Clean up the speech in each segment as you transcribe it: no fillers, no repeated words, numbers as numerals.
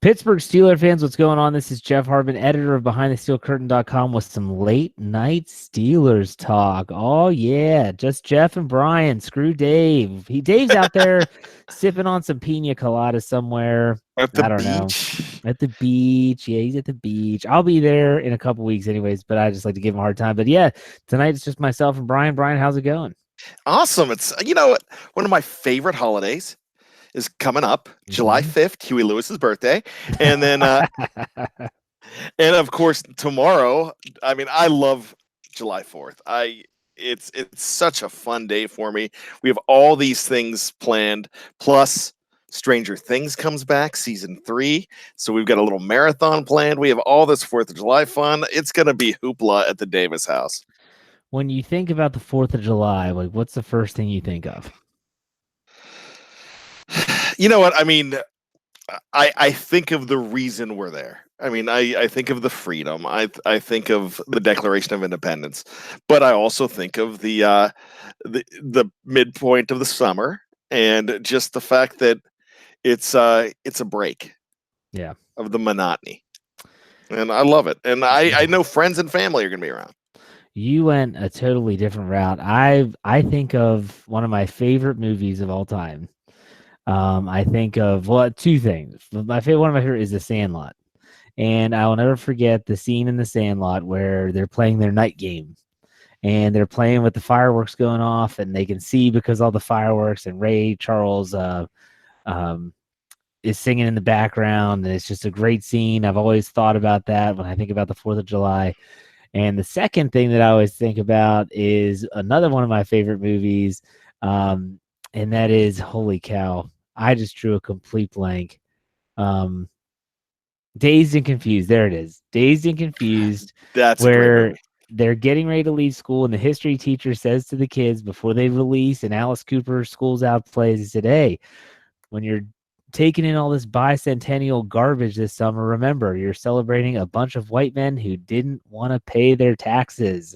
Pittsburgh Steelers fans, what's going on? This is Jeff Hartman, editor of BehindTheSteelCurtain.com with some late night Steelers talk. Oh yeah, just Jeff and Brian. Screw Dave. Dave's out there sipping on some pina colada somewhere. At the I don't know. beach. At the beach. Yeah, he's at the beach. I'll be there in a couple weeks anyways, but I just like to give him a hard time. But yeah, tonight it's just myself and Brian. Brian, how's it going? Awesome. It's one of my favorite holidays is coming up, July Mhm. 5th, Huey Lewis's birthday. And then and of course tomorrow, I love July 4th. It's such a fun day for me. We have all these things planned, plus Stranger Things comes back, season 3. So we've got a little marathon planned. We have all this 4th of July fun. It's gonna be hoopla at the Davis house. When you think about the 4th of July, like what's the first thing you think of? You know what? I think of the reason we're there. I think of the freedom. I think of the Declaration of Independence, but I also think of the midpoint of the summer and just the fact that it's a break Yeah. of the monotony, and I love it. And I know friends and family are going to be around. You went a totally different route. I think of one of my favorite movies of all time. I think of two things. One of my favorite is The Sandlot, and I will never forget the scene in The Sandlot where they're playing their night game, and they're playing with the fireworks going off, and they can see because all the fireworks, and Ray Charles um, is singing in the background, and it's just a great scene. I've always thought about that when I think about the 4th of July. And the second thing that I always think about is another one of my favorite movies, um, and that is, holy cow, I just drew a complete blank. Um, Dazed and Confused. There it is. Dazed and Confused, That's a great where movie. they're getting ready to leave school, and the history teacher says to the kids before they release, and Alice Cooper schools out plays, he said, "Hey, when you're taking in all this bicentennial garbage this summer, remember you're celebrating a bunch of white men who didn't want to pay their taxes."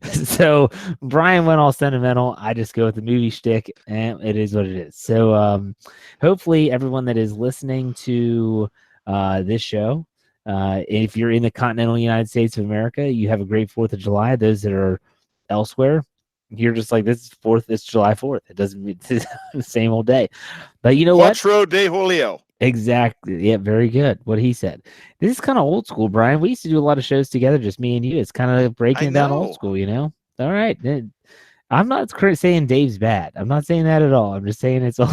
So Brian went all sentimental. I just go with the movie shtick, and it is what it is. So hopefully everyone that is listening to this show, if you're in the continental United States of America, you have a great 4th of July. Those that are elsewhere, you're just like, this is 4th, it's July 4th. It doesn't mean it's the same old day. But you know what? Quattro de Julio. Exactly. Yeah, very good. What he said. This is kind of old school, Brian. We used to do a lot of shows together, just me and you. It's kind of breaking I it down old know. school, All right. I'm not saying Dave's bad. I'm not saying that at all. I'm just saying it's all.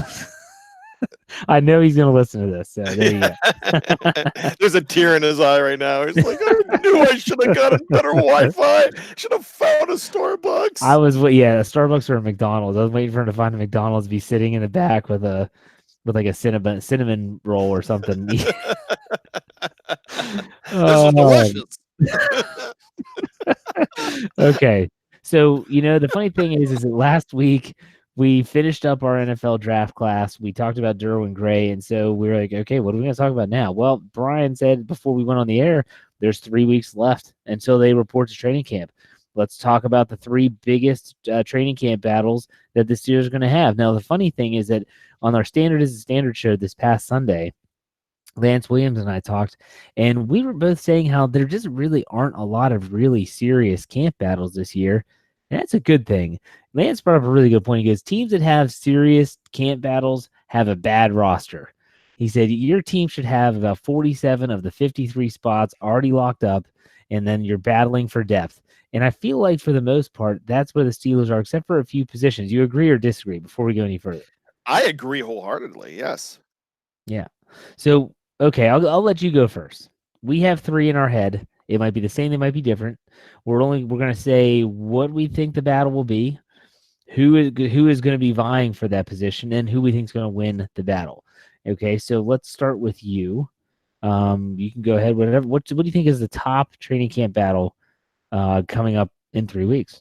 I know he's going to listen to this. So there you go. There's a tear in his eye right now. He's like, I knew I should have gotten better Wi-Fi. Should have found a Starbucks. A Starbucks or a McDonald's. I was waiting for him to find a McDonald's, be sitting in the back with like a cinnamon roll or something. This is Oh, delicious. okay. So, the funny thing is that last week we finished up our NFL draft class. We talked about Derwin Gray. And so we were like, okay, what are we going to talk about now? Well, Brian said before we went on the air, there's 3 weeks left until they report to training camp. Let's talk about the 3 biggest training camp battles that the Steelers are going to have. Now, the funny thing is that on our Standard is a Standard show this past Sunday, Lance Williams and I talked, and we were both saying how there just really aren't a lot of really serious camp battles this year. And that's a good thing. Lance brought up a really good point. He goes, teams that have serious camp battles have a bad roster. He said, your team should have about 47 of the 53 spots already locked up, and then you're battling for depth. And I feel like for the most part, that's where the Steelers are, except for a few positions. You agree or disagree before we go any further? I agree wholeheartedly. Yes. Yeah. So, okay, I'll let you go first. We have 3 in our head. It might be the same, they might be different. We're going to say what we think the battle will be, who is going to be vying for that position, and who we think is going to win the battle. Okay, so let's start with you. You can go ahead. Whatever. What do you think is the top training camp battle coming up in 3 weeks?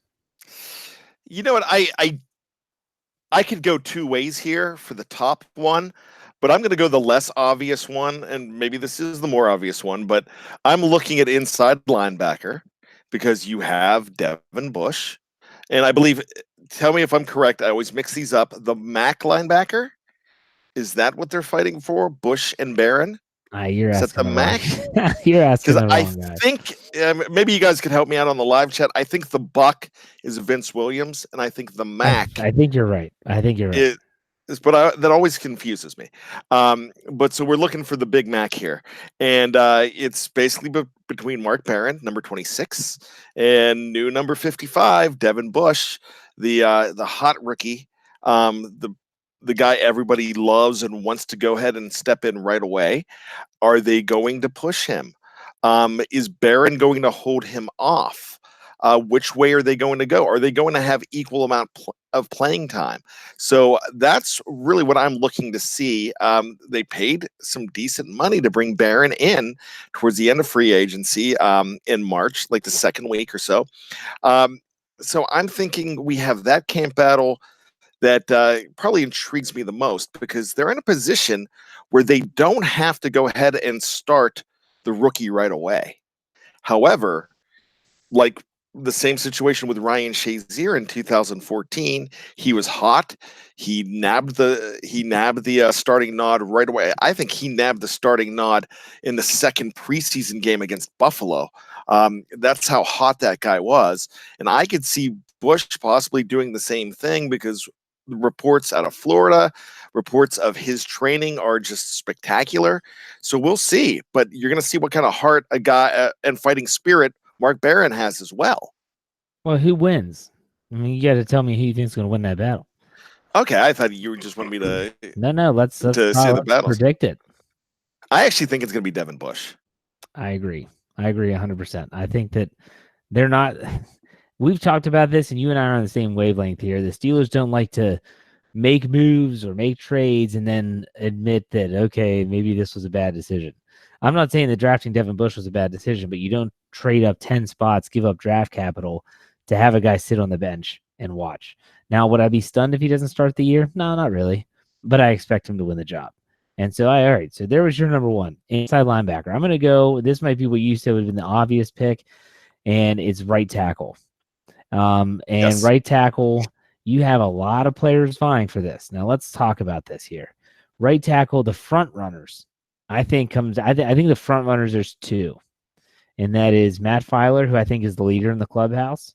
You know what? I could go 2 ways here for the top one, but I'm going to go the less obvious one, and maybe this is the more obvious one, but I'm looking at inside linebacker because you have Devin Bush, and I believe, tell me if I'm correct, I always mix these up, the Mac linebacker Is that what they're fighting for? Bush and Barron? You're Is that the asking the wrong. MAC? You're asking Because the I wrong guy. think maybe you guys could help me out on the live chat. I think the Buck is Vince Williams, and I think the MAC I think you're right. I think you're right. but that always confuses me. But so we're looking for the Big Mac here, and it's basically between Mark Barron, number 26, and new number 55, Devin Bush, the hot rookie, the guy everybody loves and wants to go ahead and step in right away. Are they going to push him? Is Barron going to hold him off? Which way are they going to go? Are they going to have equal amount of playing time? So that's really what I'm looking to see. They paid some decent money to bring Barron in towards the end of free agency in March, like the second week or so. So I'm thinking we have that camp battle that probably intrigues me the most because they're in a position where they don't have to go ahead and start the rookie right away. However, like the same situation with Ryan Shazier in 2014, he was hot. He nabbed the starting nod right away. I think he nabbed the starting nod in the second preseason game against Buffalo. That's how hot that guy was, and I could see Bush possibly doing the same thing because reports out of Florida, reports of his training are just spectacular. So we'll see, but you're going to see what kind of heart a guy and fighting spirit Mark Barron has as well. Well, who wins? I mean, you got to tell me who you think's going to win that battle. Okay, I thought you just wanted me to. No. Let's say the battles. predict it. I actually think it's going to be Devin Bush. I agree 100%. I think that they're not. We've talked about this, and you and I are on the same wavelength here. The Steelers don't like to make moves or make trades and then admit that, okay, maybe this was a bad decision. I'm not saying that drafting Devin Bush was a bad decision, but you don't trade up 10 spots, give up draft capital to have a guy sit on the bench and watch. Now, would I be stunned if he doesn't start the year? No, not really. But I expect him to win the job. And so, all right. So there was your number one, inside linebacker. I'm going to go, this might be what you said would have been the obvious pick, and it's right tackle. Yes. Right tackle, you have a lot of players vying for this. Now let's talk about this here. Right tackle, the front runners, I think the front runners, there's two, and that is Matt Filer, who I think is the leader in the clubhouse,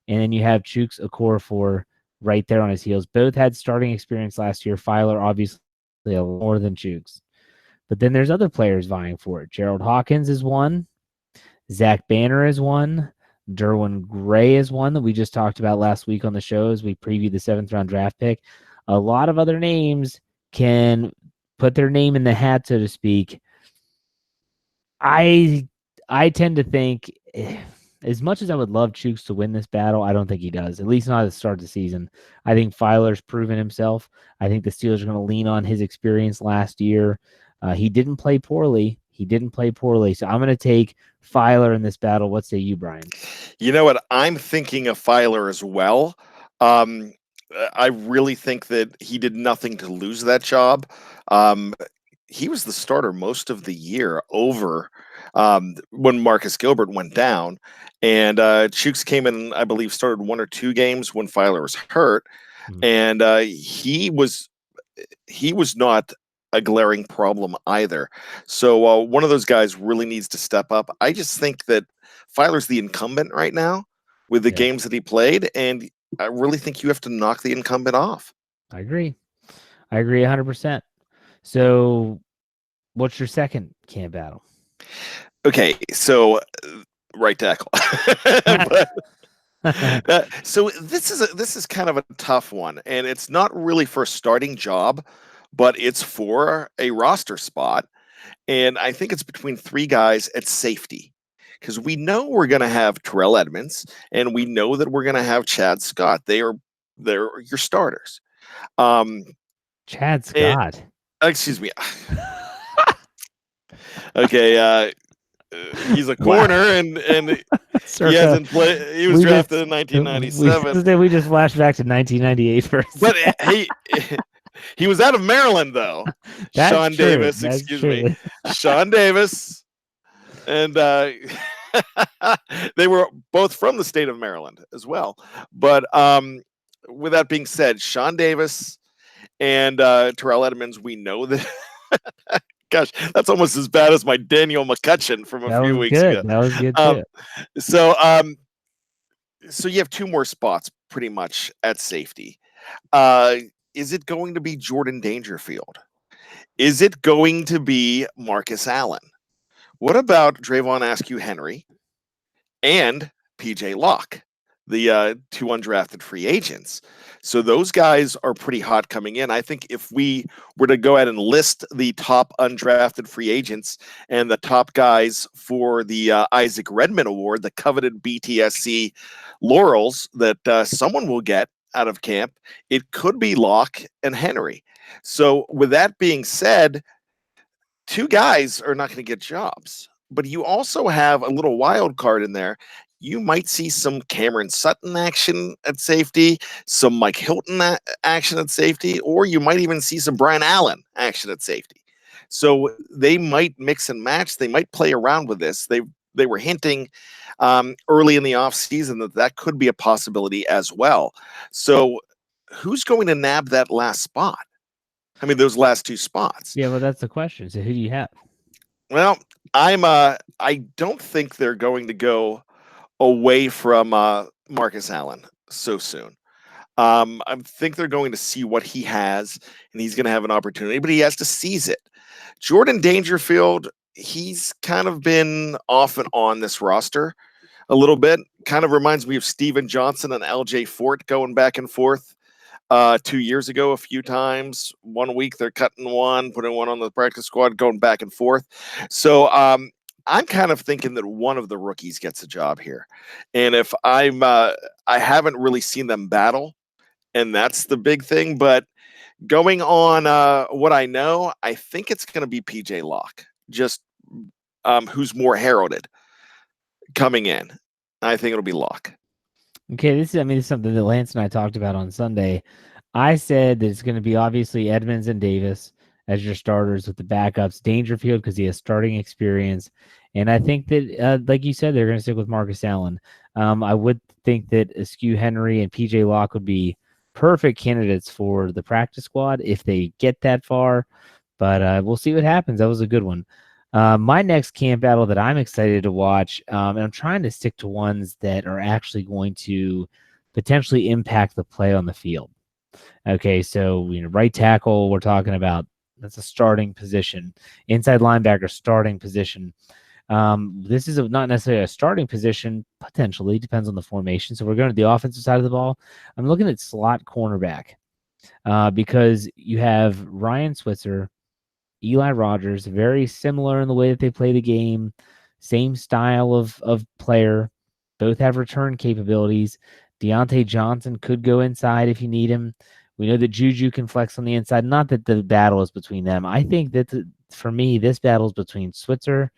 and then you have Chuks Okorafor right there on his heels. Both had starting experience last year. Filer obviously more than Chuks, but then there's other players vying for it. Gerald Hawkins is one. Zach Banner is one. Derwin Gray is one that we just talked about last week on the show as we previewed the 7th round draft pick. A lot of other names can put their name in the hat, so to speak. I tend to think, as much as I would love Chuks to win this battle, I don't think he does, at least not at the start of the season. I think Filer's proven himself. I think the Steelers are going to lean on his experience last year. He didn't play poorly. So I'm going to take Filer in this battle. What say you, Brian? You know what? I'm thinking of Filer as well. I really think that he did nothing to lose that job. He was the starter most of the year over when Marcus Gilbert went down. And Chuks came in, I believe, started 1 or 2 games when Filer was hurt. Mm-hmm. And he was not a glaring problem either. So one of those guys really needs to step up. I just think that Filer's the incumbent right now with the games that he played, and I really think you have to knock the incumbent off. I agree 100%. So what's your second camp battle? Okay, so right tackle. So this is kind of a tough one, and it's not really for a starting job, but it's for a roster spot. And I think it's between 3 guys at safety, because we know we're going to have Terrell Edmonds, and we know that we're going to have Chad Scott. They're your starters. Chad Scott. Excuse me. Okay. He's a corner, and he hasn't played. He was drafted in 1997. We just flashed back to 1998 first. But he was out of Maryland, though. Sean Davis, excuse me. Sean Davis. And they were both from the state of Maryland as well. But with that being said, Sean Davis And Terrell Edmonds, we know that. Gosh, that's almost as bad as my Daniel McCutcheon from a That few was weeks ago. good. That was good Um, too. so, so you have two more spots pretty much at safety. Is it going to be Jordan Dangerfield? Is it going to be Marcus Allen? What about Drayvon Askew Henry and PJ Locke, the two undrafted free agents? So those guys are pretty hot coming in. I think if we were to go ahead and list the top undrafted free agents and the top guys for the Isaac Redman Award, the coveted BTSC laurels that someone will get out of camp, it could be Locke and Henry. So with that being said, two guys are not going to get jobs, but you also have a little wild card in there. You might see some Cameron Sutton action at safety, some Mike Hilton action at safety, or you might even see some Brian Allen action at safety. So they might mix and match. They might play around with this. They were hinting early in the offseason that that could be a possibility as well. So who's going to nab that last spot? I mean, those last two spots. Yeah, well, that's the question. So who do you have? Well, I don't think they're going to go away from Marcus Allen so soon. I think they're going to see what he has, and he's going to have an opportunity, but he has to seize it. Jordan Dangerfield, he's kind of been off and on this roster a little bit. Kind of reminds me of Steven Johnson and LJ Fort going back and forth 2 years ago a few times. 1 week they're cutting one, putting one on the practice squad, going back and forth. So I'm kind of thinking that one of the rookies gets a job here. And if I haven't really seen them battle, and that's the big thing. But going on what I know, I think it's going to be PJ Locke, just who's more heralded coming in. I think it'll be Locke. Okay, this is something that Lance and I talked about on Sunday. I said that it's going to be obviously Edmonds and Davis as your starters with the backups. Dangerfield because he has starting experience, and I think that, like you said, they're going to stick with Marcus Allen. I would think that Askew Henry and PJ Locke would be perfect candidates for the practice squad if they get that far, but we'll see what happens. That was a good one. My next camp battle that I'm excited to watch, and I'm trying to stick to ones that are actually going to potentially impact the play on the field. Okay, so right tackle, we're talking about that's a starting position. Inside linebacker, starting position. This is not necessarily a starting position, potentially depends on the formation. So we're going to the offensive side of the ball. I'm looking at slot cornerback because you have Ryan Switzer, Eli Rogers, very similar in the way that they play the game, same style of player. Both have return capabilities. Deontay Johnson could go inside if you need him. We know that Juju can flex on the inside. Not that the battle is between them. I think that for me, this battle is between Switzer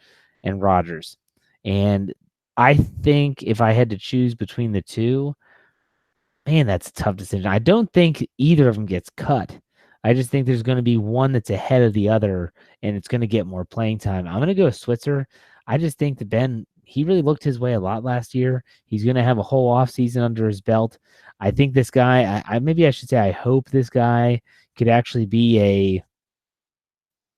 and Rogers. And I think if I had to choose between the two, man, that's a tough decision. I don't think either of them gets cut. I just think there's going to be one that's ahead of the other, and it's going to get more playing time. I'm going to go with Switzer. I just think that Ben, he really looked his way a lot last year. He's going to have a whole offseason under his belt. I think this guy, maybe I should say, I hope this guy could actually be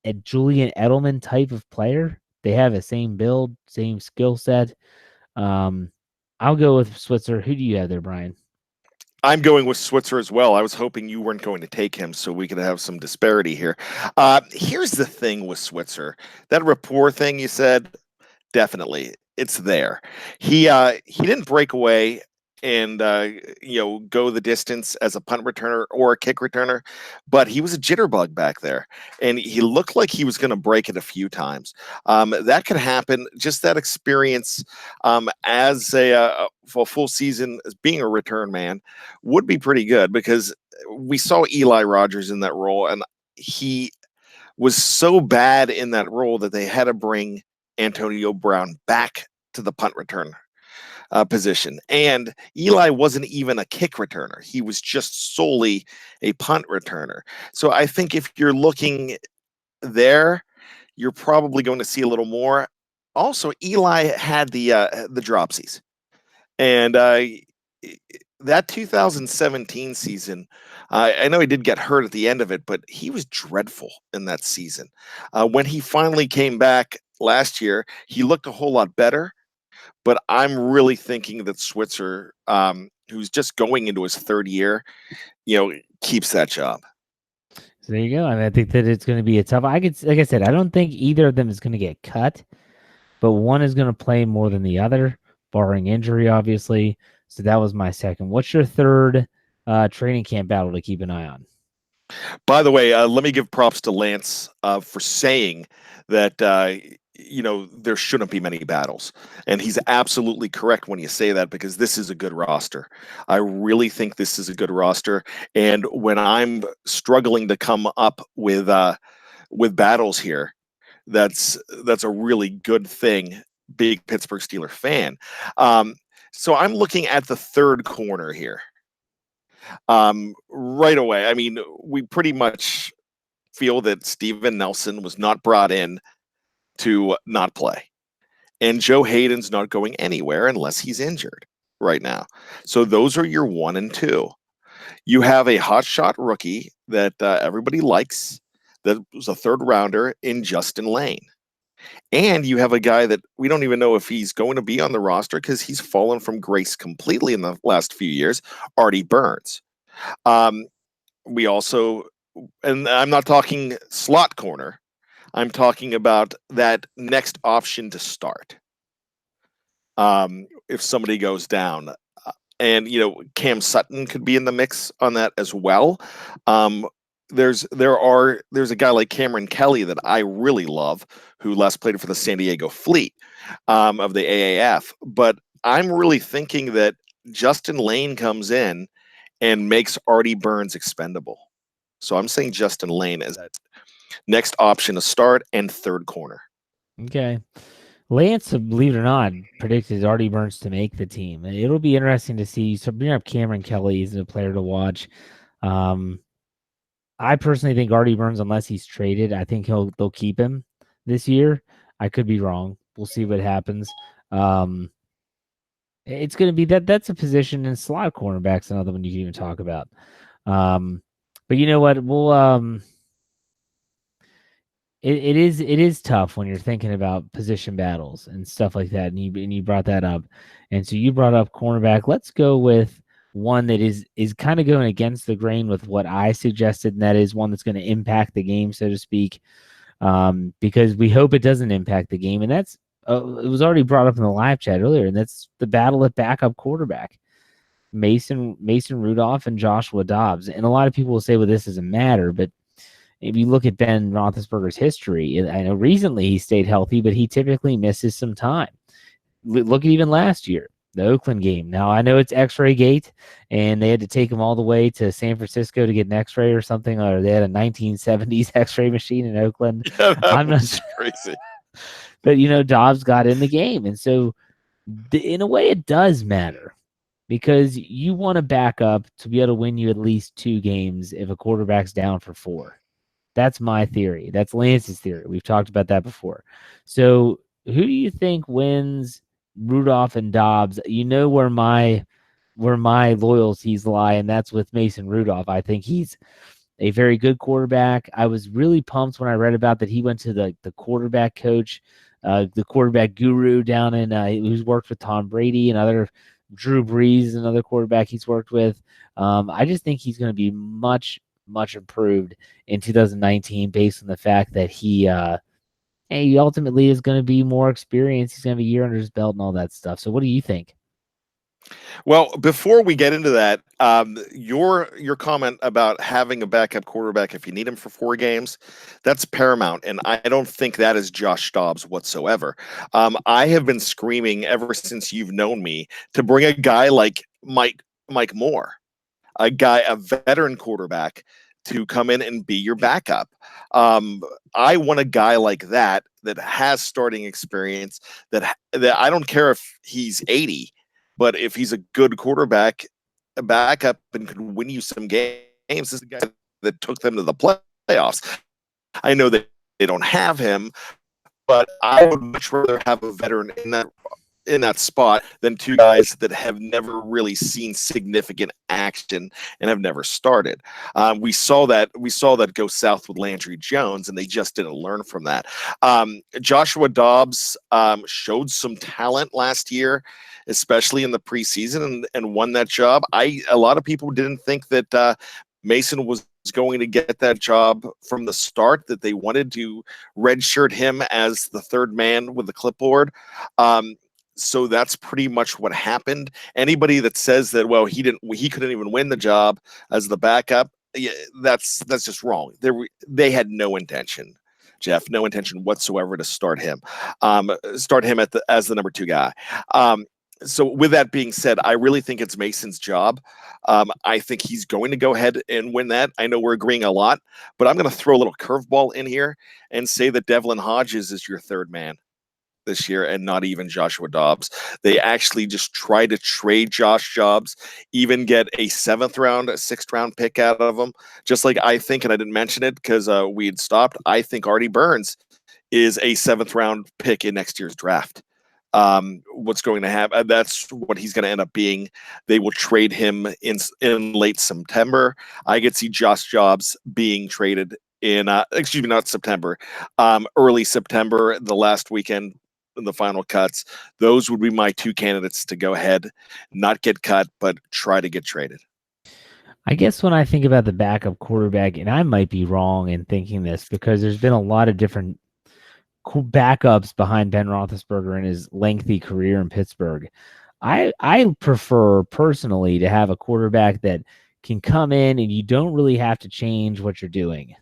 a Julian Edelman type of player. They have the same build, same skill set. I'll go with Switzer. Who do you have there, Brian? I'm going with Switzer as well. I was hoping you weren't going to take him so we could have some disparity here. Here's the thing with Switzer. That rapport thing you said, definitely, it's there. He didn't break away and go the distance as a punt returner or a kick returner, but he was a jitterbug back there, and he looked like he was going to break it a few times. That could happen. Just that experience as a full season as being a return man would be pretty good because we saw Eli Rogers in that role, and he was so bad in that role that they had to bring Antonio Brown back to the punt return position. And Eli wasn't even a kick returner. He was just solely a punt returner. So I think if you're looking there, you're probably going to see a little more. Also, Eli had the dropsies. And that 2017 season, I know he did get hurt at the end of it, but he was dreadful in that season. When he finally came back last year, he looked a whole lot better. But I'm really thinking that Switzer, who's just going into his third year, keeps that job. So there you go. I mean, I think that it's going to be a tough. Like I said, I don't think either of them is going to get cut, but one is going to play more than the other, barring injury, obviously. So that was my second. What's your third training camp battle to keep an eye on? By the way, let me give props to Lance for saying that there shouldn't be many battles, and he's absolutely correct when you say that, because this is a good roster. I really think this is a good roster, and when I'm struggling to come up with battles here, that's a really good thing. Big Pittsburgh Steelers fan. So I'm looking at the third corner here. Right away. I mean, we pretty much feel that Steven Nelson was not brought in to not play. And Joe Hayden's not going anywhere unless he's injured right now. So those are your 1 and 2. You have a hotshot rookie that everybody likes, that was a third rounder in Justin Lane. And you have a guy that we don't even know if he's going to be on the roster because he's fallen from grace completely in the last few years, Artie Burns. We also, and I'm not talking slot corner, I'm talking about that next option to start. If somebody goes down, and Cam Sutton could be in the mix on that as well. There's a guy like Cameron Kelly that I really love, who last played for the San Diego Fleet of the AAF. But I'm really thinking that Justin Lane comes in and makes Artie Burns expendable. So I'm saying Justin Lane as that next option to start and third corner. Okay. Lance, believe it or not, predicted Artie Burns to make the team. It'll be interesting to see. So bring up Cameron Kelly as a player to watch. I personally think Artie Burns, unless he's traded, I think they'll keep him this year. I could be wrong. We'll see what happens. It's going to be that's a position, in slot cornerback's another one you can even talk about. But you know what? We'll it is tough when you're thinking about position battles and stuff like that. And you brought that up, and so you brought up cornerback. Let's go with one that is kind of going against the grain with what I suggested, and that is one that's going to impact the game, so to speak, because we hope it doesn't impact the game. And that's it was already brought up in the live chat earlier, and that's the battle at backup quarterback. Mason Rudolph and Joshua Dobbs. And a lot of people will say, well, this doesn't matter, but if you look at Ben Roethlisberger's history, I know recently he stayed healthy, but he typically misses some time. Look at even last year, the Oakland game. Now, I know it's X-ray gate, and they had to take him all the way to San Francisco to get an X-ray or something, or they had a 1970s X-ray machine in Oakland. Yeah, I'm not crazy. But, Dobbs got in the game, and so in a way it does matter, because you want to back up to be able to win you at least 2 games if a quarterback's down for 4. That's my theory. That's Lance's theory. We've talked about that before. So who do you think wins Rudolph and Dobbs? You know where my loyalties lie, and that's with Mason Rudolph. I think he's a very good quarterback. I was really pumped when I read about that he went to the quarterback coach, the quarterback guru down in who's worked with Tom Brady and other Drew Brees, another quarterback he's worked with. I just think he's going to be much improved in 2019 based on the fact that he ultimately is going to be more experienced. He's going to have a year under his belt and all that stuff. So what do you think? Well, before we get into that, your comment about having a backup quarterback if you need him for 4 games, that's paramount, and I don't think that is Josh Dobbs whatsoever. I have been screaming ever since you've known me to bring a guy like Mike Moore, a veteran quarterback, to come in and be your backup. I want a guy like that has starting experience, that I don't care if he's 80, but if he's a good quarterback, a backup, and can win you some games, this is the guy that took them to the playoffs. I know that they don't have him, but I would much rather have a veteran in that in that spot than two guys that have never really seen significant action and have never started. We saw that go south with Landry Jones, and they just didn't learn from that. Joshua Dobbs showed some talent last year, especially in the preseason, and won that job. A lot of people didn't think that Mason was going to get that job from the start, that they wanted to redshirt him as the third man with the clipboard. So that's pretty much what happened. Anybody that says that, well, he couldn't even win the job as the backup, yeah, that's just wrong. They had no intention, Jeff, no intention whatsoever to start him as the number two guy. So with that being said, I really think it's Mason's job. I think he's going to go ahead and win that. I know we're agreeing a lot, but I'm going to throw a little curveball in here and say that Devlin Hodges is your third man this year, and not even Joshua Dobbs. They actually just try to trade Josh Dobbs, even get a 6th round pick out of him. Just like I think, and I didn't mention it because we had stopped, I think Artie Burns is a 7th round pick in next year's draft. What's going to happen? That's what he's going to end up being. They will trade him in late September. I could see Josh Dobbs being traded in, not September, early September, the last weekend, the final cuts. Those would be my two candidates to go ahead, not get cut, but try to get traded. I guess when I think about the backup quarterback, and I might be wrong in thinking this because there's been a lot of different backups behind Ben Roethlisberger in his lengthy career in Pittsburgh. I prefer personally to have a quarterback that can come in and you don't really have to change what you're doing.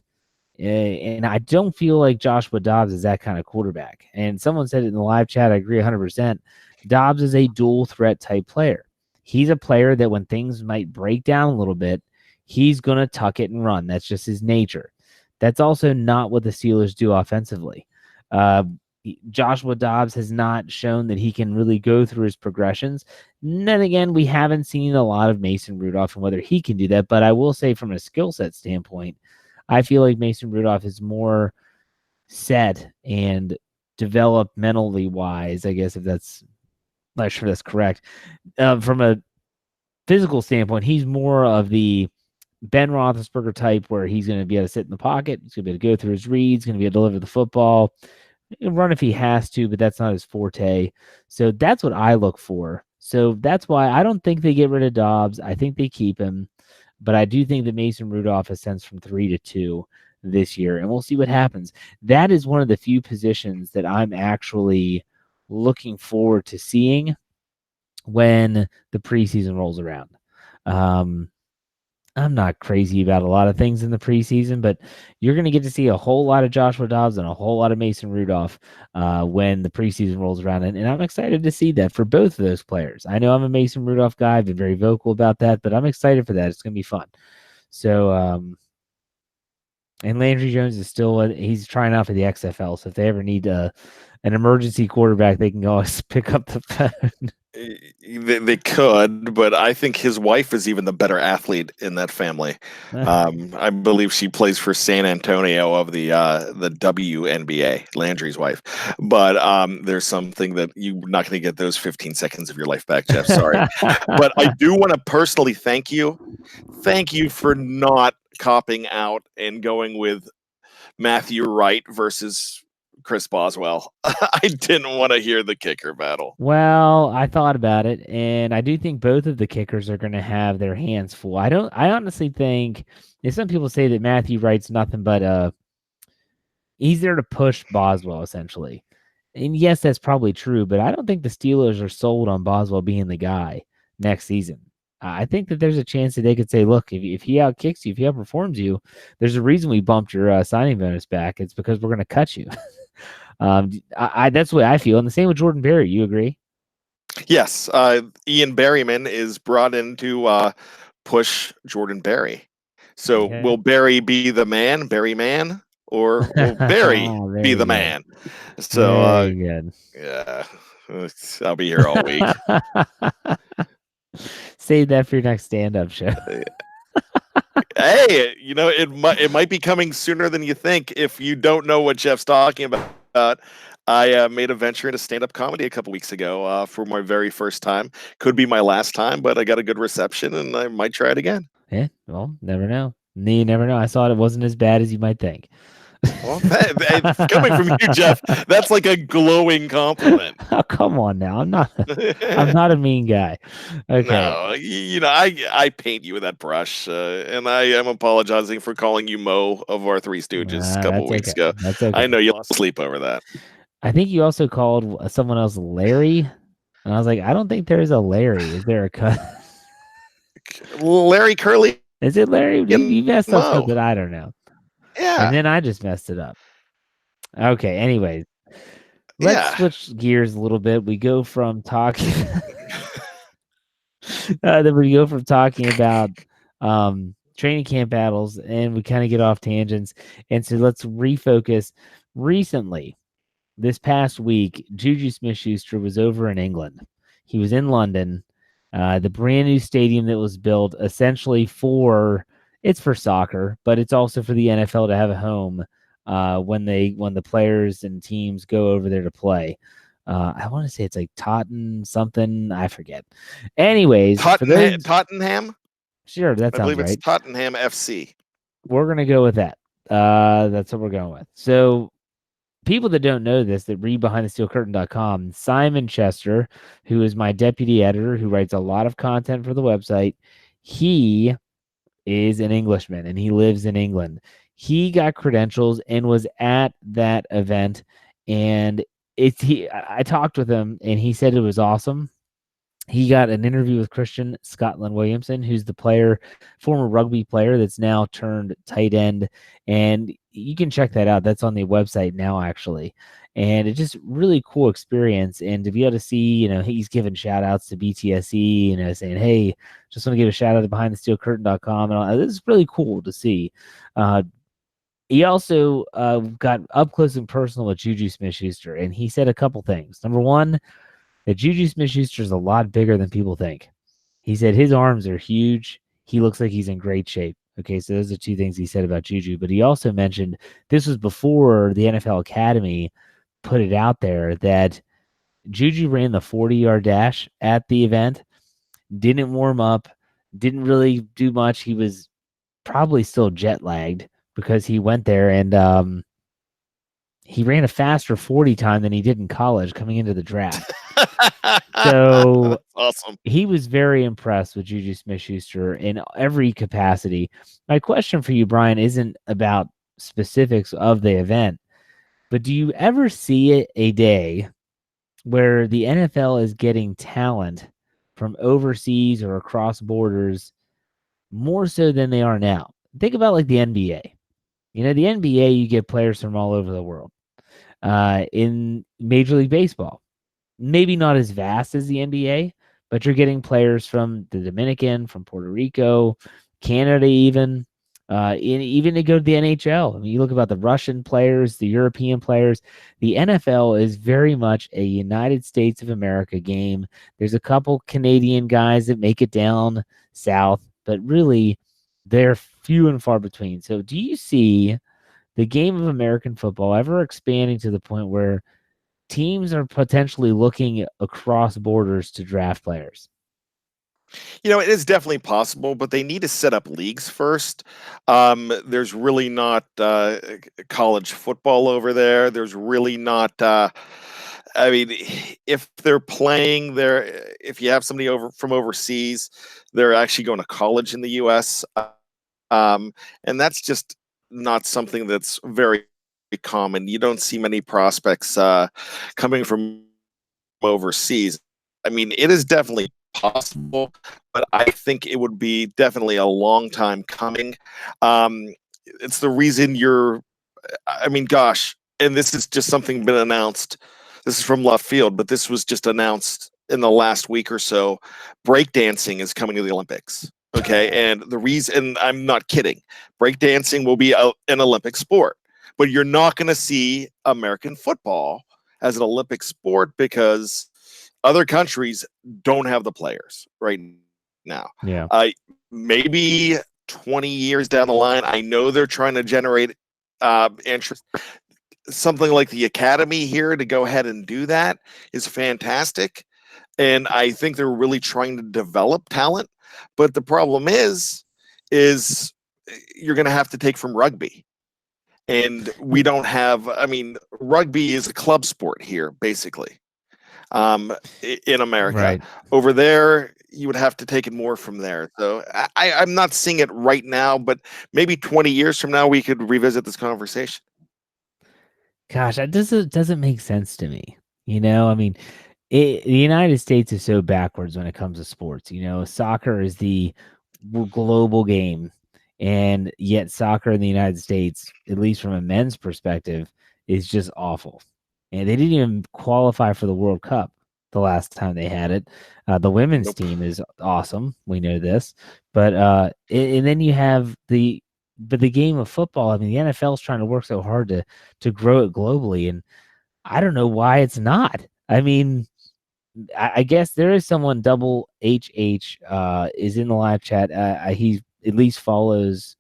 And I don't feel like Joshua Dobbs is that kind of quarterback. And someone said it in the live chat, I agree 100%. Dobbs is a dual threat type player. He's a player that when things might break down a little bit, he's going to tuck it and run. That's just his nature. That's also not what the Steelers do offensively. Joshua Dobbs has not shown that he can really go through his progressions. And then again, we haven't seen a lot of Mason Rudolph and whether he can do that. But I will say from a skill set standpoint, I feel like Mason Rudolph is more set and developmentally wise, I guess, if that's not sure that's correct. From a physical standpoint, he's more of the Ben Roethlisberger type where he's going to be able to sit in the pocket. He's going to be able to go through his reads, going to be able to deliver the football. He'll run if he has to, but that's not his forte. So that's what I look for. So that's why I don't think they get rid of Dobbs. I think they keep him. But I do think that Mason Rudolph ascends from 3 to 2 this year, and we'll see what happens. That is one of the few positions that I'm actually looking forward to seeing when the preseason rolls around. I'm not crazy about a lot of things in the preseason, but you're going to get to see a whole lot of Joshua Dobbs and a whole lot of Mason Rudolph when the preseason rolls around. And I'm excited to see that for both of those players. I know I'm a Mason Rudolph guy. I've been very vocal about that, but I'm excited for that. It's going to be fun. So, and Landry Jones is still, he's trying out for the XFL. So if they ever need an emergency quarterback, they can always pick up the phone. They could, but I think his wife is even the better athlete in that family. I believe she plays for San Antonio of the WNBA, Landry's wife. But there's something that you're not going to get those 15 seconds of your life back, Jeff. Sorry. But I do want to personally thank you. Thank you for not copping out and going with Matthew Wright versus Chris Boswell. I didn't want to hear the kicker battle. Well, I thought about it, and I do think both of the kickers are going to have their hands full. I honestly think, some people say that Matthew Wright's nothing but he's there to push Boswell essentially. And yes, that's probably true, but I don't think the Steelers are sold on Boswell being the guy next season. I think that there's a chance that they could say, look, if he outkicks you, if he outperforms you, there's a reason we bumped your signing bonus back. It's because we're going to cut you. That's the way I feel. And the same with Jordan Berry. You agree? Yes. Ian Berryman is brought in to push Jordan Berry. So will Berry be the man, Berry man, or will Berry be the man? So yeah, I'll be here all week. Save that for your next stand-up show. Hey, it might be coming sooner than you think if you don't know what Jeff's talking about. I made a venture into stand-up comedy a couple weeks ago for my very first time. Could be my last time, but I got a good reception, and I might try it again. Yeah, well, never know. You never know. I thought it wasn't as bad as you might think. Well, coming from you, Jeff, that's like a glowing compliment. Oh, come on now. I'm not a mean guy. Okay. No, I paint you with that brush, and I am apologizing for calling you Mo of our Three Stooges a couple weeks ago. That's okay. I know you lost sleep over that. I think you also called someone else Larry, and I was like, I don't think there's a Larry. Is there a cut? Larry Curly. Is it Larry? You messed up Mo. something I don't know. Yeah. And then I just messed it up. Okay. Anyways, let's switch gears a little bit. We go from talking. Then we go from talking about training camp battles, and we kind of get off tangents. And so let's refocus. Recently, this past week, Juju Smith-Schuster was over in England. He was in London, the brand new stadium that was built essentially for soccer, but it's also for the NFL to have a home when the players and teams go over there to play. I want to say it's like Tottenham something. I forget. Anyways, Tottenham. Sure, that sounds right. I believe it's Tottenham FC. We're gonna go with that. That's what we're going with. So, people that don't know this, that read BehindTheSteelCurtain.com, Simon Chester, who is my deputy editor, who writes a lot of content for the website, he is an Englishman and he lives in England. He got credentials and was at that event, and I talked with him and he said it was awesome. He got an interview with Christian Scotland Williamson, who's the former rugby player that's now turned tight end. And you can check that out. That's on the website now, actually. And it's just really cool experience. And to be able to see, he's giving shout outs to BTSE, saying, hey, just want to give a shout out to BehindTheSteelCurtain.com. And all. This is really cool to see. He also got up close and personal with Juju Smith-Schuster, and he said a couple things. Number one, that Juju Smith-Schuster is a lot bigger than people think. He said his arms are huge. He looks like he's in great shape. Okay, so those are two things he said about Juju. But he also mentioned this was before the NFL Academy put it out there that Juju ran the 40-yard dash at the event, didn't warm up, didn't really do much. He was probably still jet lagged because he went there and he ran a faster 40 time than he did in college coming into the draft. So awesome. He was very impressed with Juju Smith-Schuster in every capacity. My question for you, Brian, isn't about specifics of the event, but do you ever see a day where the NFL is getting talent from overseas or across borders more so than they are now? Think about like the NBA. The NBA, you get players from all over the world. In Major League Baseball, maybe not as vast as the NBA, but you're getting players from the Dominican, from Puerto Rico, Canada, even to go to the NHL. I mean, you look about the Russian players, the European players. The NFL is very much a United States of America game. There's a couple Canadian guys that make it down south, but really they're few and far between. So do you see the game of American football ever expanding to the point where teams are potentially looking across borders to draft players? It is definitely possible, but they need to set up leagues first. There's really not college football over there. There's really not. If they're playing there, if you have somebody from overseas, they're actually going to college in the U.S. And that's just not something that's very common. You don't see many prospects coming from overseas. I mean, it is definitely possible, but I think it would be definitely a long time coming. It's the reason gosh, and this is just something been announced. This is from left field, but this was just announced in the last week or so. Breakdancing is coming to the Olympics. Okay, and the reason, I'm not kidding, breakdancing will be an Olympic sport, but you're not going to see American football as an Olympic sport because other countries don't have the players right now. Yeah. Maybe 20 years down the line, I know they're trying to generate interest. something like the academy here to go ahead and do that is fantastic. And I think they're really trying to develop talent. But the problem is you're going to have to take from rugby. And we don't have, I mean, rugby is a club sport here, basically, in America. Right. Over there, you would have to take it more from there. So I'm not seeing it right now, but maybe 20 years from now, we could revisit this conversation. Gosh, that doesn't make sense to me. I mean, the United States is so backwards when it comes to sports. Soccer is the global game, and yet soccer in the United States, at least from a men's perspective, is just awful. And they didn't even qualify for the World Cup the last time they had it. The women's team is awesome. We know this, but and then you have the game of football. I mean, the NFL is trying to work so hard to grow it globally, and I don't know why it's not. I mean, I guess there is someone double HH is in the live chat. He at least follows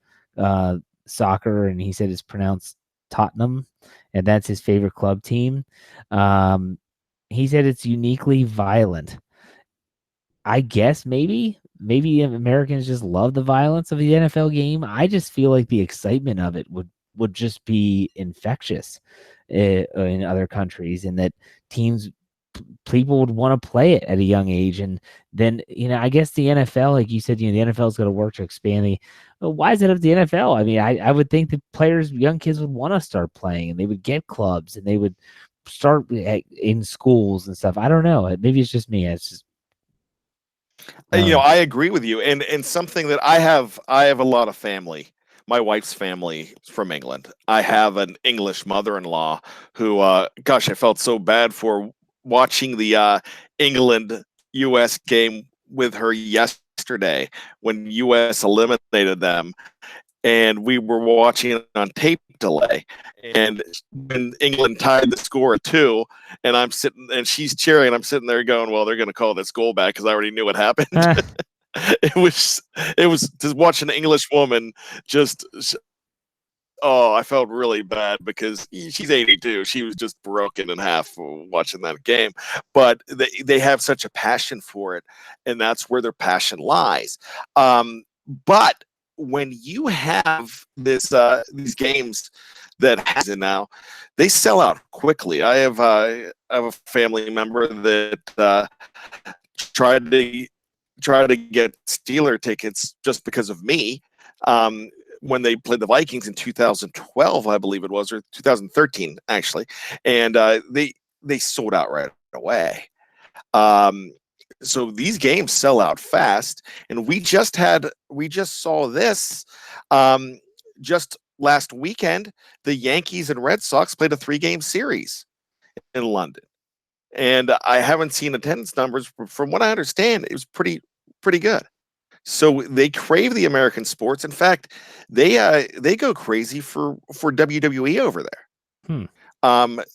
soccer, and he said it's pronounced Tottenham, and that's his favorite club team. He said it's uniquely violent. I guess maybe Americans just love the violence of the NFL game. I just feel like the excitement of it would just be infectious in other countries, and that people would want to play it at a young age. And then, I guess the NFL, like you said, the NFL is going to work to expand why is it up to the NFL? I mean, I would think that young kids would want to start playing, and they would get clubs, and they would start in schools and stuff. I don't know. Maybe it's just me. It's just, I agree with you. And something that I have a lot of family. My wife's family is from England. I have an English mother-in-law who, gosh, I felt so bad for watching the England U.S. game with her yesterday when U.S. eliminated them, and we were watching it on tape delay. And when England tied the score at 2, and I'm sitting and she's cheering, and I'm sitting there going, "Well, they're going to call this goal back," because I already knew what happened. It was just watching an English woman just. Oh, I felt really bad because she's 82. She was just broken in half watching that game. But they have such a passion for it, and that's where their passion lies. But when you have these games that has it now, they sell out quickly. I have a family member that tried to get Steeler tickets just because of me. When they played the Vikings in 2012, I believe it was, or 2013 actually, and they sold out right away. So these games sell out fast, and we just saw this just last weekend. The Yankees and Red Sox played a 3-game series in London, and I haven't seen attendance numbers. From what I understand, it was pretty good. So they crave the American sports. In fact, they go crazy for WWE over there.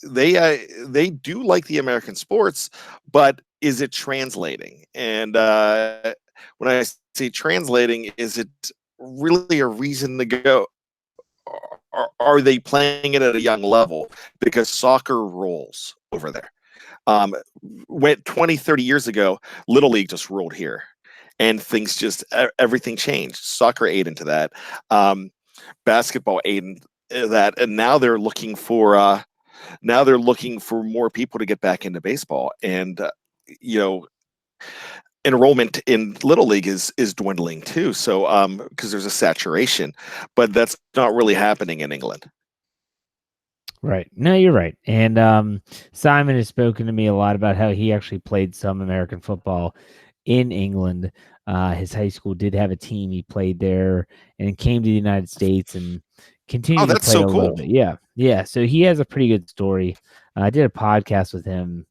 They do like the American sports, but is it translating? And when I say translating, is it really a reason to go? Are they playing it at a young level? Because soccer rolls over there. Went 20, 30 years ago, Little League just rolled here. And things everything changed. Soccer ate into that. Basketball ate into that. And now they're looking for more people to get back into baseball. And, enrollment in Little League is dwindling too. So, because there's a saturation, but that's not really happening in England. Right. No, you're right. And Simon has spoken to me a lot about how he actually played some American football in England. His high school did have a team. He played there and came to the United States and continued to play a little bit. Yeah. So he has a pretty good story. I did a podcast with him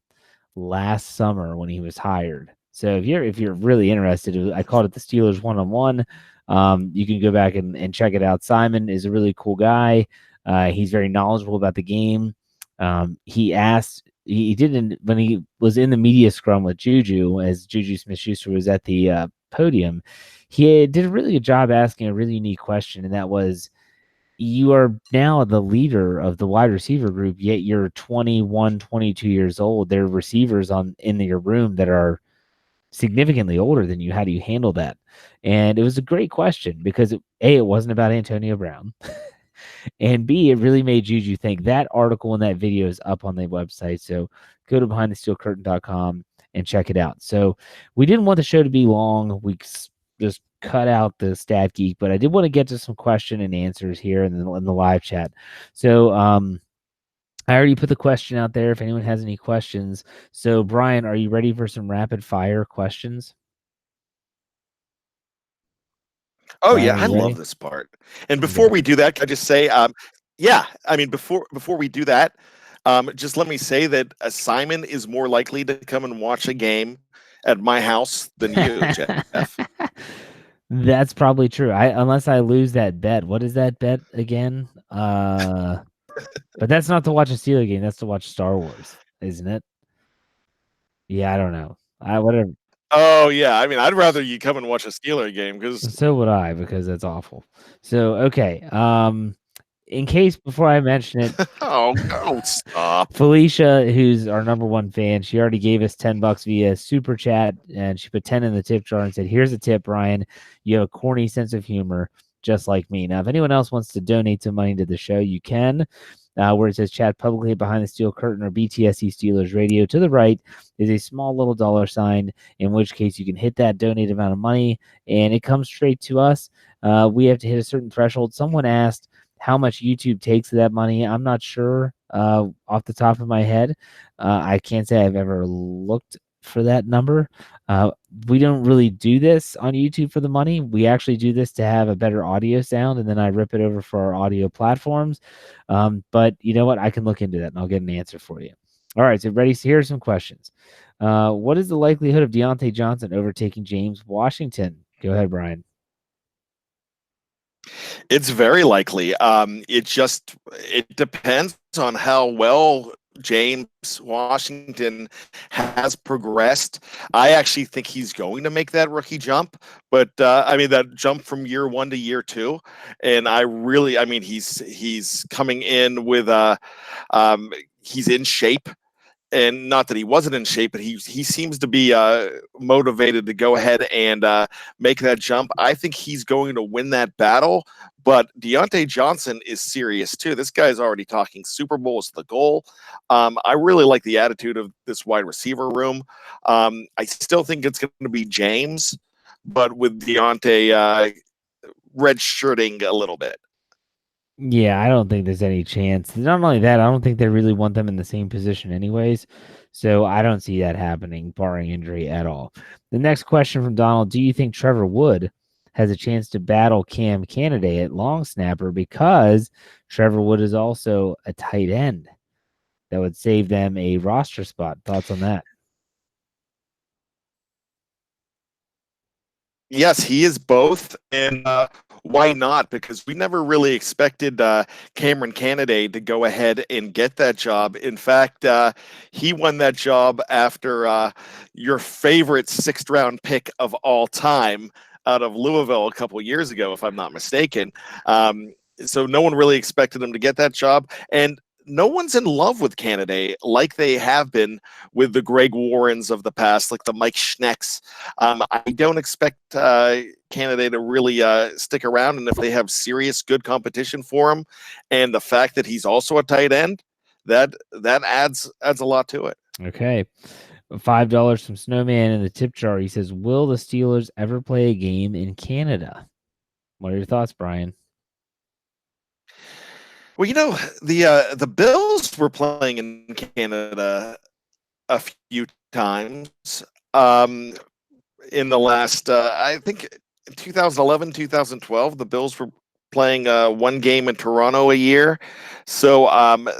last summer when he was hired. So if you're really interested, I called it the Steelers 1-on-1. You can go back and check it out. Simon is a really cool guy. He's very knowledgeable about the game. He didn't, when he was in the media scrum with Juju, as Juju Smith-Schuster was at the podium, he did a really good job asking a really unique question, and that was, you are now the leader of the wide receiver group, yet you're 21, 22 years old. There are receivers in your room that are significantly older than you. How do you handle that? And it was a great question because it wasn't about Antonio Brown. And B, it really made Juju think. That article and that video is up on the website. So go to behindthesteelcurtain.com and check it out. So we didn't want the show to be long. We just cut out the Stat Geek, but I did want to get to some question and answers here in the live chat. So I already put the question out there if anyone has any questions. So Brian, are you ready for some rapid fire questions? Oh Brian, yeah, are I you ready? love this part. And Okay. before we do that, can I just say, yeah, I mean, before we do that, just let me say that Simon is more likely to come and watch a game at my house than you, Jeff. That's probably true. Unless I lose that bet. What is that bet again? But that's not to watch a Steeler game. That's to watch Star Wars, isn't it? Yeah, I don't know. Whatever. Oh yeah, I mean, I'd rather you come and watch a Steeler game because So would I, because that's awful. So okay. In case before I mention it, oh stop. Felicia, who's our number one fan, she already gave us $10 via super chat, and she put 10 in the tip jar and said, "Here's a tip, Brian. You have a corny sense of humor, just like me." Now, if anyone else wants to donate some money to the show, you can. Where it says chat publicly behind the steel curtain or BTSC Steelers radio. To the right is a small little dollar sign, in which case you can hit that donate amount of money and it comes straight to us. We have to hit a certain threshold. Someone asked how much YouTube takes of that money. I'm not sure off the top of my head. I can't say I've ever looked for that number. We don't really do this on YouTube for the money. We actually do this to have a better audio sound, and then I rip it over for our audio platforms. But you know what? I can look into that, and I'll get an answer for you. All right, so ready? So here are some questions. What is the likelihood of Deontay Johnson overtaking James Washington? Go ahead, Brian. It's very likely. It depends on how well James Washington has progressed. I actually think he's going to make that rookie jump, but I mean that jump from year 1 to year 2, and I mean he's coming in with he's in shape. And not that he wasn't in shape, but he seems to be motivated to go ahead and make that jump. I think he's going to win that battle. But Deontay Johnson is serious too. This guy's already talking Super Bowl is the goal. I really like the attitude of this wide receiver room. I still think it's going to be James, but with Deontay redshirting a little bit. Yeah, I don't think there's any chance. Not only that, I don't think they really want them in the same position anyways. So I don't see that happening, barring injury at all. The next question from Donald: do you think Trevor Wood has a chance to battle Cam Canada at long snapper because Trevor Wood is also a tight end? That would save them a roster spot. Thoughts on that? Yes, he is both, and why not? Because we never really expected Cameron Canaday to go ahead and get that job. In fact, he won that job after your favorite 6th round pick of all time out of Louisville a couple years ago, if I'm not mistaken. So no one really expected him to get that job, and no one's in love with Canaday like they have been with the Greg Warrens of the past, like the Mike Schnecks. I don't expect Canaday to really stick around, and if they have serious good competition for him, and the fact that he's also a tight end, that adds a lot to it. Okay. $5 from Snowman in the tip jar. He says, will the Steelers ever play a game in Canada? What are your thoughts, Brian? Well, you know, the Bills were playing in Canada a few times in the last, I think, 2011, 2012. The Bills were playing one game in Toronto a year, so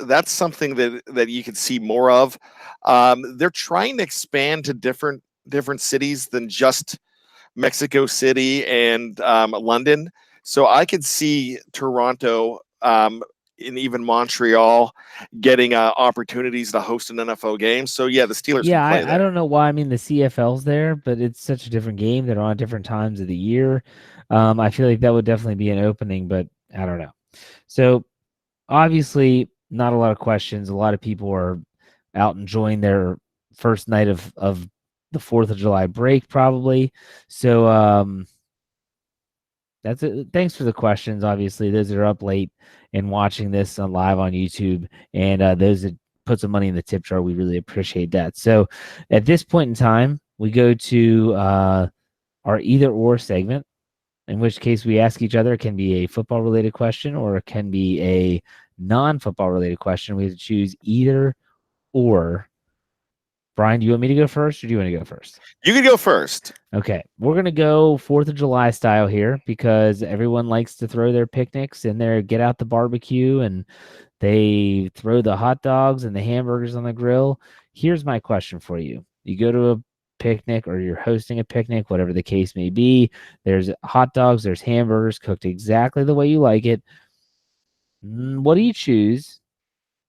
that's something that you could see more of. They're trying to expand to different cities than just Mexico City and London. So I could see Toronto and even Montreal getting opportunities to host an NFL game. So yeah, the Steelers Yeah, can play there. I don't know why. I mean, the CFL's there, but it's such a different game. They're on different times of the year. I feel like that would definitely be an opening, but I don't know. So obviously, not a lot of questions. A lot of people are out enjoying their first night of the 4th of July break, probably. So that's it. Thanks for the questions. Obviously, those that are up late and watching this on live on YouTube, and those that put some money in the tip jar, we really appreciate that. So, at this point in time, we go to our either or segment, in which case we ask each other. It can be a football related question or it can be a non-football related question. We have to choose either or. Brian, do you want me to go first or do you want to go first? You can go first. Okay, we're going to go 4th of July style here because everyone likes to throw their picnics in there, get out the barbecue, and they throw the hot dogs and the hamburgers on the grill. Here's my question for you. You go to a picnic or you're hosting a picnic, whatever the case may be. There's hot dogs, there's hamburgers cooked exactly the way you like it. What do you choose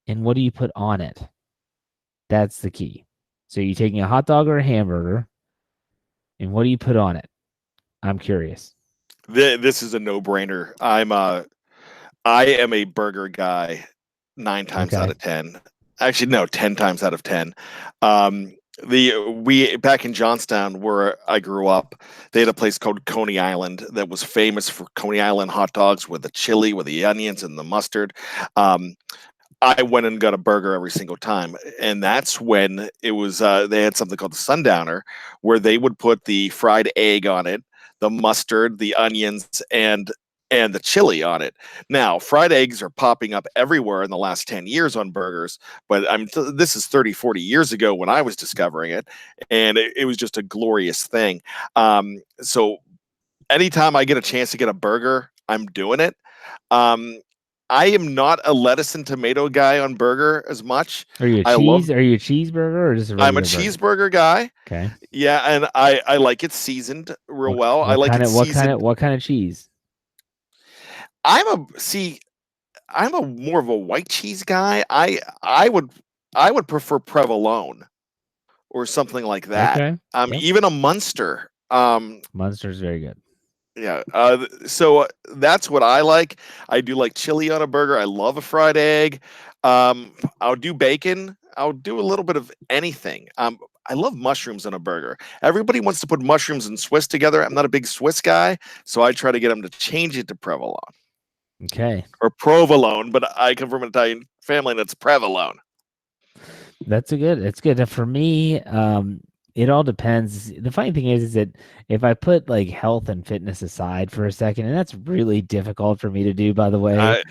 and what do you put on it? That's the key. So you're taking a hot dog or a hamburger, and what do you put on it? I'm curious. This is a no-brainer. I am a burger guy 9 times out of 10. Actually, no, 10 times out of 10. We back in Johnstown where I grew up, they had a place called Coney Island that was famous for Coney Island hot dogs with the chili, with the onions and the mustard. I went and got a burger every single time, and that's when it was. They had something called the Sundowner, where they would put the fried egg on it, the mustard, the onions, and the chili on it. Now, fried eggs are popping up everywhere in the last 10 years on burgers, but this is 30, 40 years ago when I was discovering it, and it was just a glorious thing. So anytime I get a chance to get a burger, I'm doing it. I am not a lettuce and tomato guy on burger as much. Are you a cheeseburger or just a regular I'm a burger? cheeseburger guy. Okay. Yeah, and I like it seasoned real well. I like it seasoned. What kind of cheese? I'm a more of a white cheese guy. I would prefer provolone or something like that. Okay. Yep. Even a Munster. Munster's very good. Yeah. So that's what I like. I do like chili on a burger. I love a fried egg. I'll do bacon. I'll do a little bit of anything. I love mushrooms on a burger. Everybody wants to put mushrooms and Swiss together. I'm not a big Swiss guy, so I try to get them to change it to provolone. Okay. Or provolone, but I come from an Italian family that's provolone. It's good. For me, it all depends. The funny thing is that if I put like health and fitness aside for a second, and that's really difficult for me to do, by the way.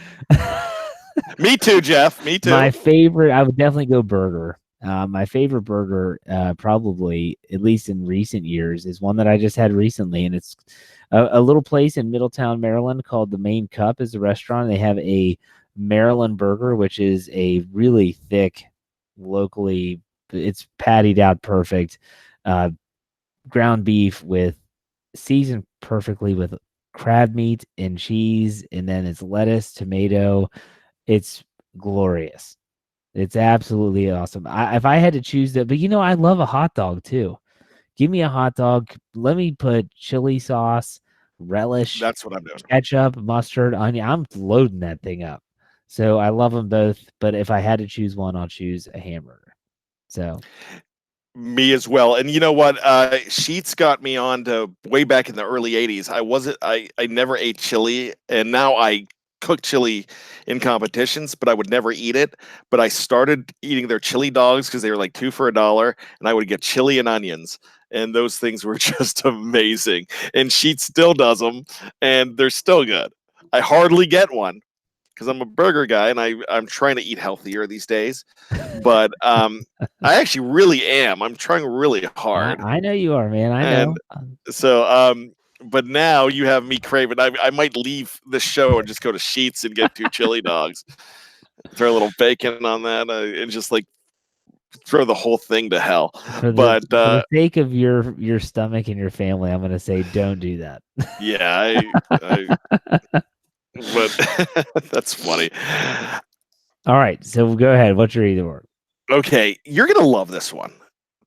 Me too, Jeff. Me too. My favorite, I would definitely go burger. My favorite burger, probably, at least in recent years, is one that I just had recently, and it's a little place in Middletown, Maryland called the Main Cup is a restaurant. They have a Maryland burger, which is a really thick, locally, it's pattied out perfect, ground beef with seasoned perfectly with crab meat and cheese, and then it's lettuce, tomato. It's glorious. It's absolutely awesome. If I had to choose that, but I love a hot dog too. Give me a hot dog. Let me put chili sauce, relish, that's what I'm doing. Ketchup, mustard, onion. I'm loading that thing up. So I love them both. But if I had to choose one, I'll choose a hamburger. So me as well. And you know what? Sheets got me on to way back in the early 80s. I never ate chili, and now I cook chili in competitions, but I would never eat it. But I started eating their chili dogs because they were like 2 for $1, and I would get chili and onions. And those things were just amazing. And Sheets still does them, and they're still good. I hardly get one because I'm a burger guy, and I'm trying to eat healthier these days. But I actually really am. I'm trying really hard. I know you are, man. I know. And so, but now you have me craving. I might leave the show and just go to Sheets and get 2 chili dogs, throw a little bacon on that, and just like throw the whole thing to hell. For the sake of your stomach and your family, I'm going to say don't do that. Yeah, but that's funny. All right, so go ahead. What's your either or? Okay, you're gonna love this one.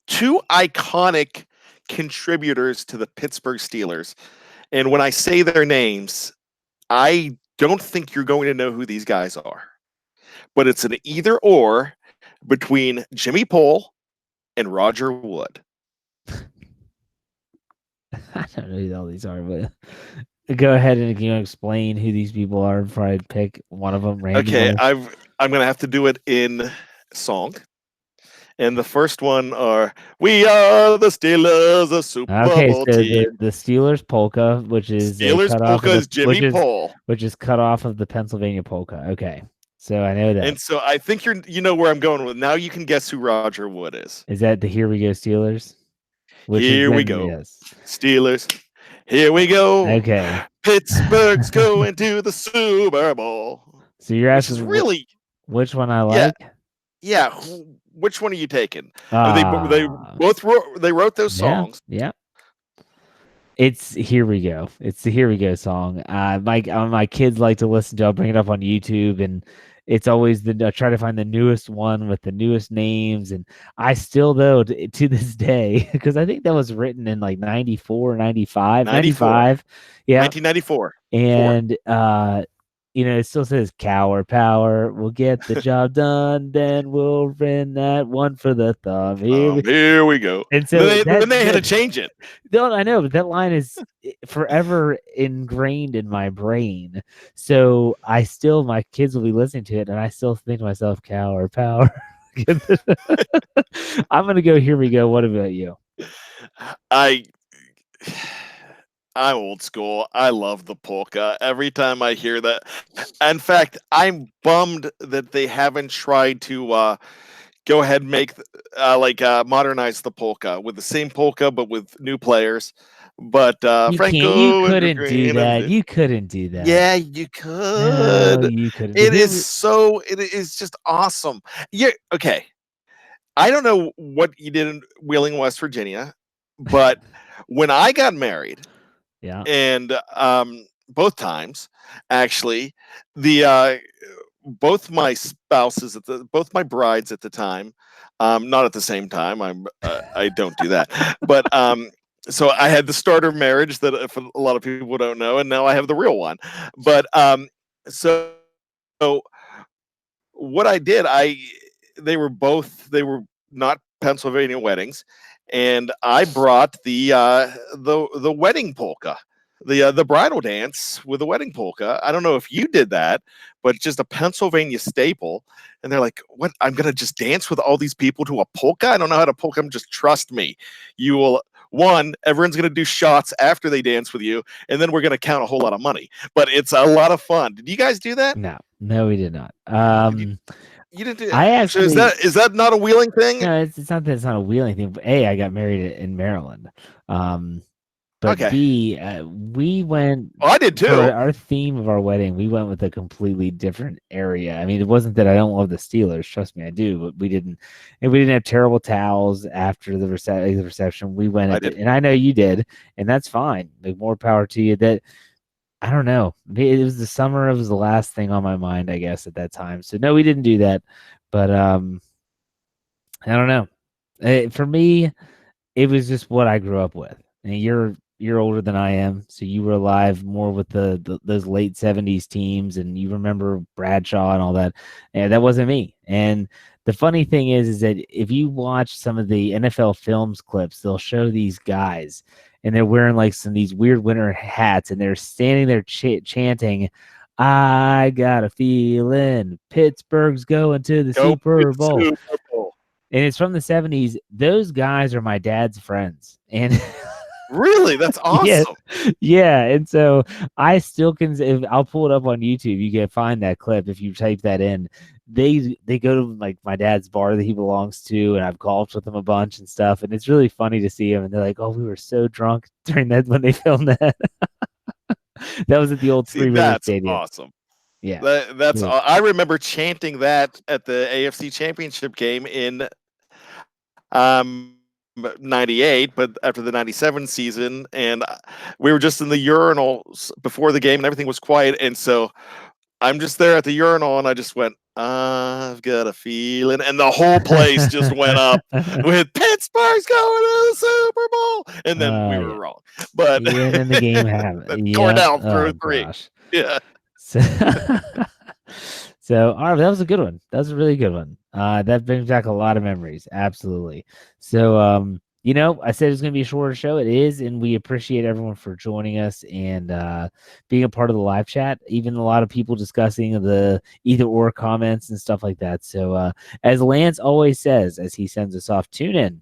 2 iconic contributors to the Pittsburgh Steelers, and when I say their names, I don't think you're going to know who these guys are, but it's an either or between Jimmy Pole and Roger Wood. I don't know who all these are, but go ahead and can you explain who these people are before I pick one of them randomly? Okay, I'm going to have to do it in song. And the first one are "We Are the Steelers, a Super Bowl so team." the Steelers polka, which is a Steelers cut off polka of is Jimmy Pole. which is cut off of the Pennsylvania polka. Okay, so I know that. And so I think you know where I'm going with. Now you can guess who Roger Wood is. Is that the Here We Go Steelers? Here we go, yes. Steelers. Here we go. Okay, Pittsburgh's going to the Super Bowl. so you're asking really which one I like? Yeah. Which one are you taking? They both wrote those songs. Yeah. It's Here We Go. It's the Here We Go song. My kids like to listen to. I'll bring it up on YouTube, and it's always I try to find the newest one with the newest names. And I still, though, to this day, because I think that was written in like 94, 95, 95. Yeah. 1994. And, it still says cower power. We'll get the job done. Then we'll win that one for the thumb. Here we go. And so then they had to change it. No, I know, but that line is forever ingrained in my brain. So my kids will be listening to it, and I still think to myself, cower power. I'm gonna go. Here we go. What about you? I'm old school. I love the polka. Every time I hear that, in fact, I'm bummed that they haven't tried to go ahead and make modernize the polka with the same polka but with new players. But you couldn't do that. You couldn't do that. Yeah, you could. No, you couldn't. It is just awesome. Yeah. Okay. I don't know what you did in Wheeling, West Virginia, but when I got married. Yeah. And both times, actually, both my spouses both my brides at the time, not at the same time. I don't do that, but so I had the starter marriage that a lot of people don't know, and now I have the real one. But so what I did, they were not Pennsylvania weddings. And I brought the wedding polka, the bridal dance with the wedding polka. I don't know if you did that, but just a Pennsylvania staple. And they're like, "What? I'm gonna just dance with all these people to a polka? I don't know how to polka. Just trust me. You will." Everyone's gonna do shots after they dance with you, and then we're gonna count a whole lot of money. But it's a lot of fun. Did you guys do that? No, we did not. You didn't do that. I actually is that not a Wheeling thing? No, it's not that it's not a Wheeling thing. But A, I got married in Maryland. But okay. B, we went. Oh, I did too. For our theme of our wedding, we went with a completely different area. I mean, it wasn't that I don't love the Steelers. Trust me, I do. But we didn't have terrible towels after the reception. We went, and I know you did, and that's fine. Like, more power to you. That. I don't know. It was the summer. It was the last thing on my mind, I guess, at that time. So no, we didn't do that. But I don't know. For me, it was just what I grew up with. And you're older than I am, so you were alive more with those late 70s teams, and you remember Bradshaw and all that. And that wasn't me. And the funny thing is that if you watch some of the NFL films clips, they'll show these guys. And they're wearing these weird winter hats, and they're standing there chanting, "I got a feeling Pittsburgh's going to the Super Bowl." And it's from the 70s. Those guys are my dad's friends. And really, that's awesome. Yeah. And so I still can. I'll pull it up on YouTube. You can find that clip if you type that in. They go to my dad's bar that he belongs to, and I've golfed with them a bunch and stuff, and it's really funny to see them. And they're like, "Oh, we were so drunk during that when they filmed that." That was at the old Three River Stadium. That's awesome. Yeah, that's. I remember chanting that at the AFC Championship game in 98, but after the 97 season, and we were just in the urinals before the game, and everything was quiet, and so I'm just there at the urinal, and I just went, "I've got a feeling," and the whole place just went up with "Pittsburgh's going to the Super Bowl," and then we were wrong. But then the game happened. Cornell threw 3. Gosh. Yeah. So, so all right, that was a good one. That was a really good one. That brings back a lot of memories. Absolutely. So, I said it was going to be a shorter show. It is, and we appreciate everyone for joining us and being a part of the live chat. Even a lot of people discussing the either or comments and stuff like that. So, as Lance always says, as he sends us off, tune in,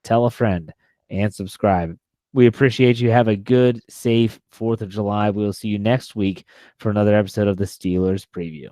tell a friend, and subscribe. We appreciate you. Have a good, safe 4th of July. We'll see you next week for another episode of the Steelers Preview.